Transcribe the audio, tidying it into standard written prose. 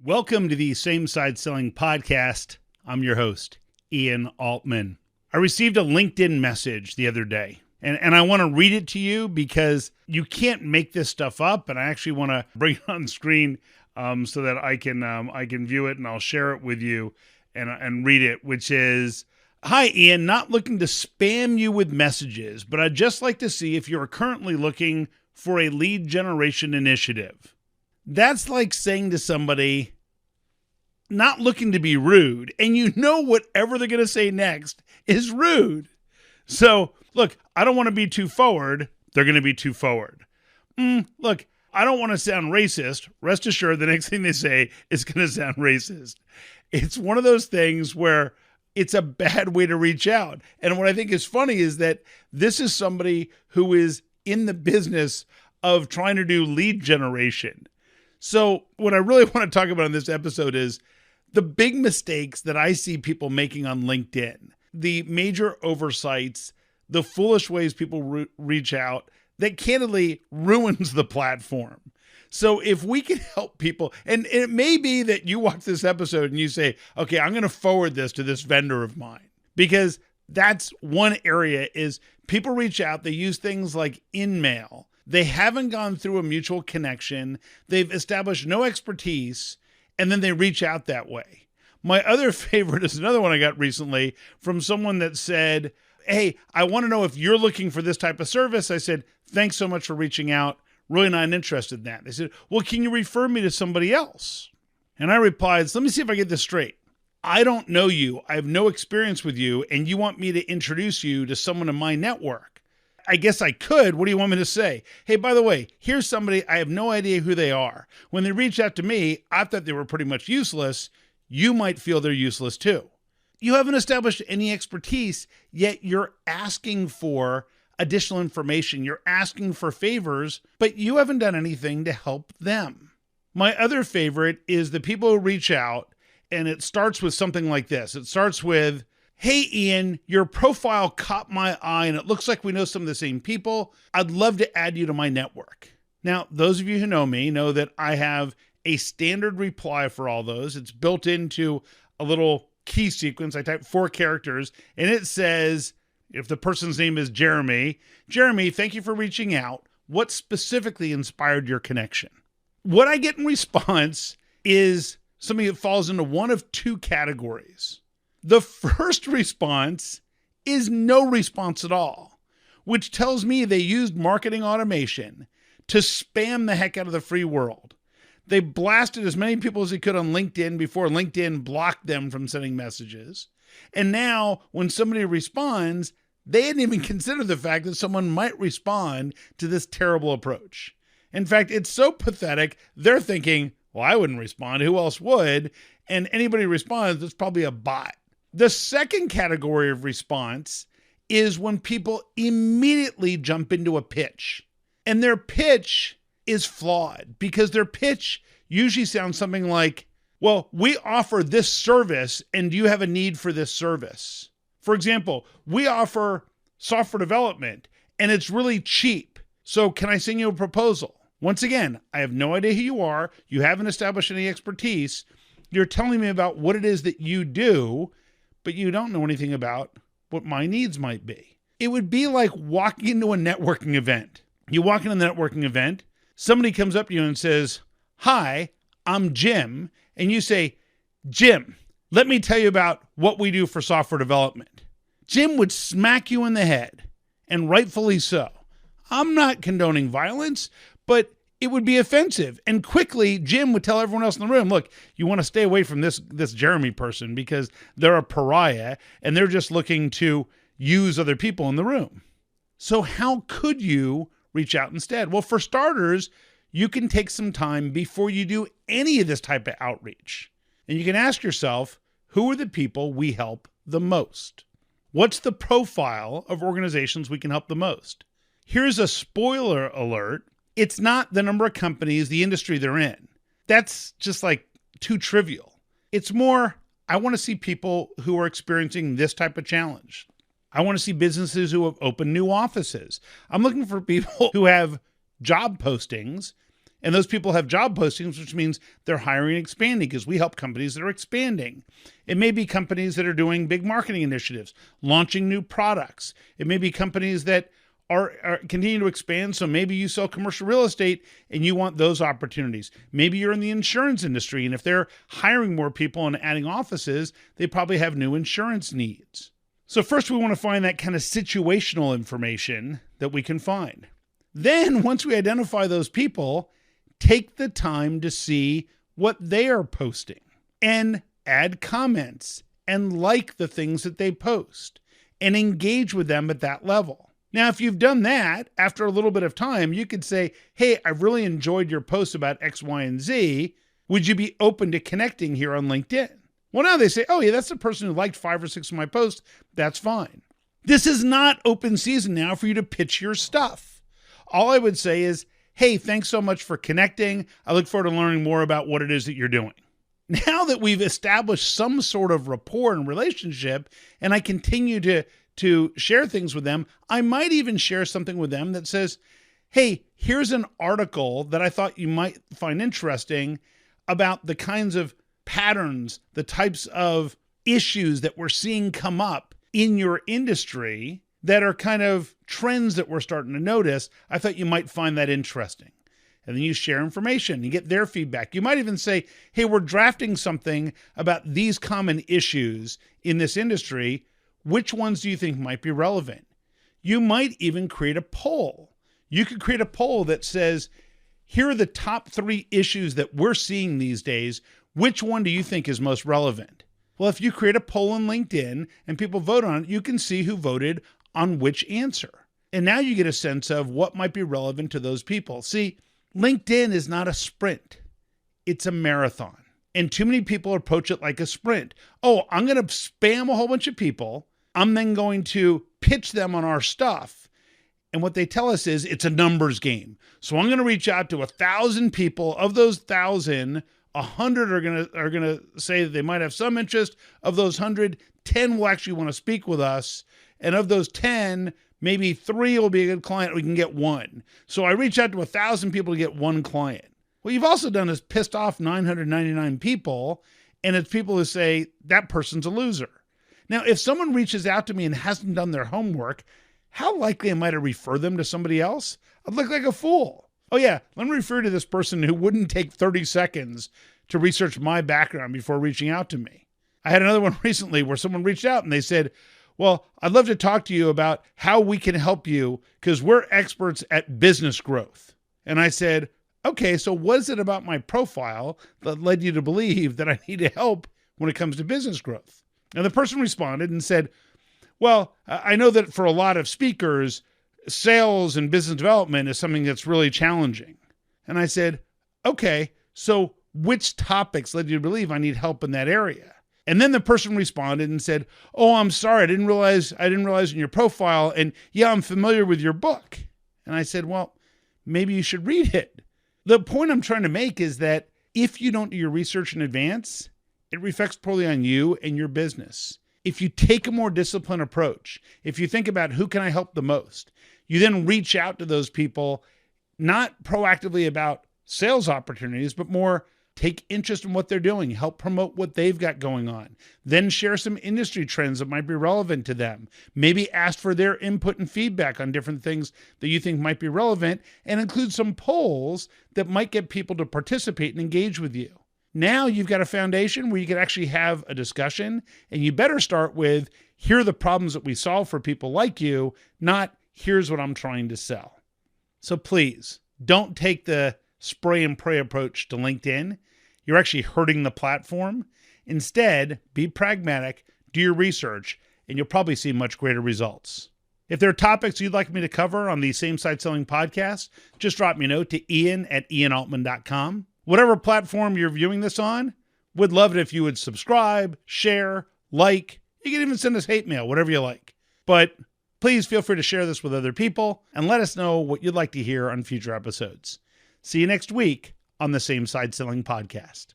Welcome to the Same Side Selling Podcast. I'm your host, Ian Altman. I received a LinkedIn message the other day, and I want to read it to you because you can't make this stuff up, and I actually want to bring it on screen so that I can view it, and I'll share it with you and read it, which is, "Hi, Ian, not looking to spam you with messages, but I'd just like to see if you're currently looking for a lead generation initiative." That's like saying to somebody, not looking to be rude, and you know whatever they're going to say next is rude. So, look, I don't want to be too forward. They're going to be too forward. Look, I don't want to sound racist. Rest assured, the next thing they say is going to sound racist. It's one of those things where it's a bad way to reach out. And what I think is funny is that this is somebody who is in the business of trying to do lead generation. So what I really want to talk about in this episode is the big mistakes that I see people making on LinkedIn, the major oversights, the foolish ways people reach out that candidly ruins the platform. So if we can help people, and it may be that you watch this episode and you say, okay, I'm going to forward this to this vendor of mine, because that's one area is people reach out, they use things like InMail. They haven't gone through a mutual connection. They've established no expertise, and then they reach out that way. My other favorite is another one I got recently from someone that said, "Hey, I want to know if you're looking for this type of service." I said, "Thanks so much for reaching out. Really not interested in that." They said, "Well, can you refer me to somebody else?" And I replied, "Let me see if I get this straight. I don't know you. I have no experience with you, and you want me to introduce you to someone in my network. I guess I could. What do you want me to say? Hey, by the way, here's somebody. I have no idea who they are. When they reached out to me, I thought they were pretty much useless. You might feel they're useless too." You haven't established any expertise, yet you're asking for additional information. You're asking for favors, but you haven't done anything to help them. My other favorite is the people who reach out, and it starts with something like this. It starts with, "Hey, Ian, your profile caught my eye and it looks like we know some of the same people. I'd love to add you to my network." Now, those of you who know me know that I have a standard reply for all those. It's built into a little key sequence. I type 4 characters and it says, if the person's name is Jeremy, "Jeremy, thank you for reaching out. What specifically inspired your connection?" What I get in response is something that falls into one of 2 categories. The first response is no response at all, which tells me they used marketing automation to spam the heck out of the free world. They blasted as many people as they could on LinkedIn before LinkedIn blocked them from sending messages. And now when somebody responds, they didn't even consider the fact that someone might respond to this terrible approach. In fact, it's so pathetic, they're thinking, well, I wouldn't respond. Who else would? And anybody who responds, it's probably a bot. The second category of response is when people immediately jump into a pitch. And their pitch is flawed because their pitch usually sounds something like, "Well, we offer this service and do you have a need for this service? For example, we offer software development and it's really cheap. So can I send you a proposal?" Once again, I have no idea who you are. You haven't established any expertise. You're telling me about what it is that you do, but you don't know anything about what my needs might be. It would be like walking into a networking event. You walk into the networking event, somebody comes up to you and says, "Hi, I'm Jim." And you say, "Jim, let me tell you about what we do for software development." Jim would smack you in the head, and rightfully so. I'm not condoning violence, but it would be offensive. And quickly, Jim would tell everyone else in the room, "Look, you want to stay away from this Jeremy person because they're a pariah and they're just looking to use other people in the room." So how could you reach out instead? Well, for starters, you can take some time before you do any of this type of outreach. And you can ask yourself, who are the people we help the most? What's the profile of organizations we can help the most? Here's a spoiler alert. It's not the number of companies, the industry they're in. That's just like too trivial. It's more, I want to see people who are experiencing this type of challenge. I want to see businesses who have opened new offices. I'm looking for people who have job postings And those people have job postings, which means they're hiring and expanding because we help companies that are expanding. It may be companies that are doing big marketing initiatives, launching new products. It may be companies that are continue to expand. So maybe you sell commercial real estate and you want those opportunities. Maybe you're in the insurance industry, and if they're hiring more people and adding offices, they probably have new insurance needs. So first we want to find that kind of situational information that we can find. Then once we identify those people, take the time to see what they are posting and add comments and like the things that they post and engage with them at that level. Now, if you've done that, after a little bit of time, you could say, hey, I've really enjoyed your post about X, Y, and Z. Would you be open to connecting here on LinkedIn? Well, now they say, oh yeah, that's the person who liked 5 or 6 of my posts. That's fine. This is not open season now for you to pitch your stuff. All I would say is, hey, thanks so much for connecting. I look forward to learning more about what it is that you're doing. Now that we've established some sort of rapport and relationship, and I continue to share things with them, I might even share something with them that says, hey, here's an article that I thought you might find interesting about the kinds of patterns, the types of issues that we're seeing come up in your industry that are kind of trends that we're starting to notice. I thought you might find that interesting. And then you share information, you get their feedback. You might even say, hey, we're drafting something about these common issues in this industry. Which ones do you think might be relevant? You might even create a poll. You could create a poll that says, here are the top 3 issues that we're seeing these days. Which one do you think is most relevant? Well, if you create a poll on LinkedIn and people vote on it, you can see who voted on which answer. And now you get a sense of what might be relevant to those people. See, LinkedIn is not a sprint. It's a marathon. And too many people approach it like a sprint. Oh, I'm going to spam a whole bunch of people. I'm then going to pitch them on our stuff. And what they tell us is it's a numbers game. So I'm going to reach out to 1,000 people. Of those 1,000, 100 are going to say that they might have some interest. Of those 100, 10 will actually want to speak with us. And of those 10, maybe 3 will be a good client. We can get 1. So I reach out to 1,000 people to get 1 client. What you've also done is pissed off 999 people. And it's people who say that person's a loser. Now, if someone reaches out to me and hasn't done their homework, how likely am I to refer them to somebody else? I'd look like a fool. Oh yeah, let me refer to this person who wouldn't take 30 seconds to research my background before reaching out to me. I had another one recently where someone reached out and they said, well, I'd love to talk to you about how we can help you because we're experts at business growth. And I said, okay, so what is it about my profile that led you to believe that I need help when it comes to business growth? And the person responded and said, well, I know that for a lot of speakers, sales and business development is something that's really challenging. And I said, okay, so which topics led you to believe I need help in that area? And then the person responded and said, oh, I'm sorry. I didn't realize in your profile. And yeah, I'm familiar with your book. And I said, well, maybe you should read it. The point I'm trying to make is that if you don't do your research in advance, it reflects poorly on you and your business. If you take a more disciplined approach, if you think about who can I help the most, you then reach out to those people, not proactively about sales opportunities, but more take interest in what they're doing, help promote what they've got going on, then share some industry trends that might be relevant to them, maybe ask for their input and feedback on different things that you think might be relevant, and include some polls that might get people to participate and engage with you. Now you've got a foundation where you can actually have a discussion, and you better start with, here are the problems that we solve for people like you, not here's what I'm trying to sell. So please don't take the spray and pray approach to LinkedIn. You're actually hurting the platform. Instead, be pragmatic, do your research, and you'll probably see much greater results. If there are topics you'd like me to cover on the Same Side Selling podcast, just drop me a note to ian@ianaltman.com. Whatever platform you're viewing this on, would love it if you would subscribe, share, like. You can even send us hate mail, whatever you like. But please feel free to share this with other people and let us know what you'd like to hear on future episodes. See you next week on the Same Side Selling podcast.